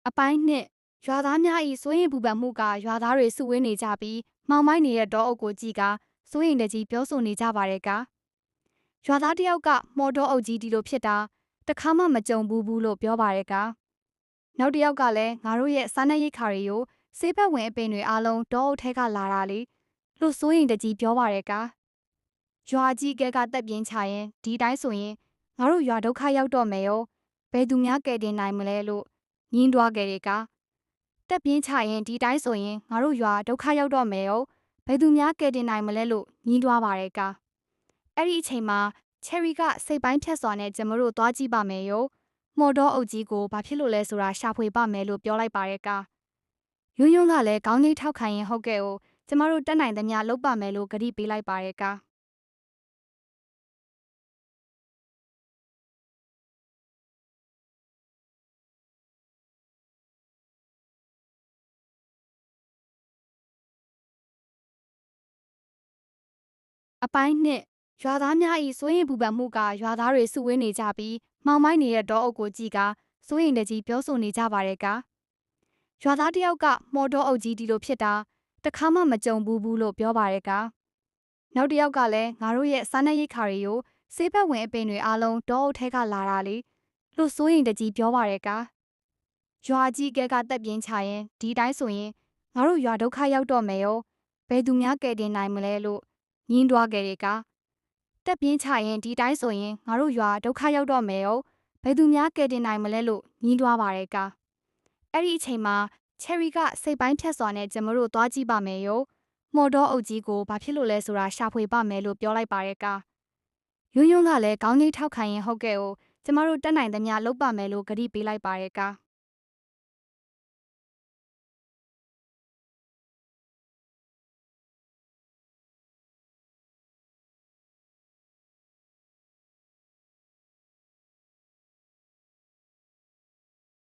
အပိုင်းနှစ်ရွာသားများ၏စိုးရိမ်ပူပန်မှုကရွာသားတွေစုဝေးနေကြပြီးမှောင်မိုက်နေတဲ့တောအုပ်ကိုကြည့်ကစိုးရိမ်တကြီးပြောဆိုနေကြပါတယ်ကရွာသားတယောက်ကမော်တော်အုပ်ကြီးဒီလိုဖြစ်တာတခါမှမကြုံဘူးလို့ပြောပါတယ်ကနောက်တစ်ယောက်ကလည်းငါတို့ရဲ့စားနပ်ရိက္ခာတွေကိုဆေးဘက်ဝင်အပင်တွေအားလုံးတောအုပ်ထဲကလာတာလေလို့စိုးရိမ်တကြီးပြောပါတယ်ကရွာကြီးကဲကတက်ပြင်းချရင်ဒီတိုင်းဆိုရင်ငါတို့ရွာဒုက္ခရောက်တော့မယ်ရောဘယ်သူများကယ်တင်နိုင်မလဲလို့ညင်းတွားကြတယ်ကတက်ပြင်းချရင်ဒီတိုင်းဆိုရင်ငါတို့ရွာဒုက္ခရောက်တော့မယ်ရောဘယ်သူများကယ်တင်နိုင်မလဲလို့ညင်းတွားပါတယ်ကအဲ့ဒီအချိန်မှာချယ်ရီကစိတ်ပိုင်းဖြတ်စွာနဲ့ကျမတို့သွားကြည့်ပါမယ်ရောမော်တော်အုပ်ကြီးကိုဘာဖြစ်လို့လဲဆိုတာရှာဖွေပါမယ်လို့ပြောလိုက်ပါတယ်ကယွန်းယွန်းကလည်းခေါင်းကြီးထောက်ခံရင်ဟုတ်ကဲ့ကိုကျမတို့တက်နိုင်သမျှလုပ်ပါမယ်လို့ကတိပေးလိုက်ပါတယ်ကအပိုင်းနှစ်ရွာသားများ၏စိုးရိမ်ပူပန်မှုကရွာသားတွေစုဝေးနေကြပြီးမှောင်မိုက်နေတဲ့တောအုပ်ကိုကြည့်ကစိုးရိမ်တကြီးပြောဆိုနေကြပါတယ်ကရွာသားတယောက်ကမော်တော်အုပ်ကြီးဒီလိုဖြစ်တာတခါမှမကြုံဘူးလို့ပြောပါတယ်ကနောက်တစ်ယောက်ကလည်းငါတို့ရဲ့စားနပ်ရိက္ခာတွေကိုဆေးဘက်ဝင်အပင်တွေအားလုံးတောအုပ်ထဲကလာတာလေလို့စိုးရိမ်တကြီးပြောပါတယ်ကရွာကြီးကဲကတက်ပြင်းချရင်ဒီတိုင်းဆိုရင်ငါတို့ရွာဒုက္ခရောက်တော့မယ်ရောဘယ်သူများကယ်တင်နိုင်မလဲလို့ညင်းတွားကြတယ်ကတက်ပြင်းချရင်ဒီတိုင်းဆိုရင်ငါတို့ရွာဒုက္ခရောက်တော့မယ်ရောဘယ်သူများကယ်တင်နိုင်မလဲလို့ညင်းတွားပါတယ်ကအဲ့ဒီအချိန်မှာချယ်ရီကစိတ်ပိုင်းဖြတ်စွာနဲ့ကျမတို့သွားကြည့်ပါမယ်ရောမော်တော်အုပ်ကြီးကိုဘာဖြစ်လို့လဲဆိုတာရှာဖွေပါမယ်လို့ပြောလိုက်ပါတယ်ကယွန်းယွန်းကလည်းခေါင်းကြီးထောက်ခံရင်ဟုတ်ကဲ့ကိုကျမတို့တက်နိုင်သမျှလုပ်ပါမယ်လို့ကတိပေးလိုက်ပါတယ်က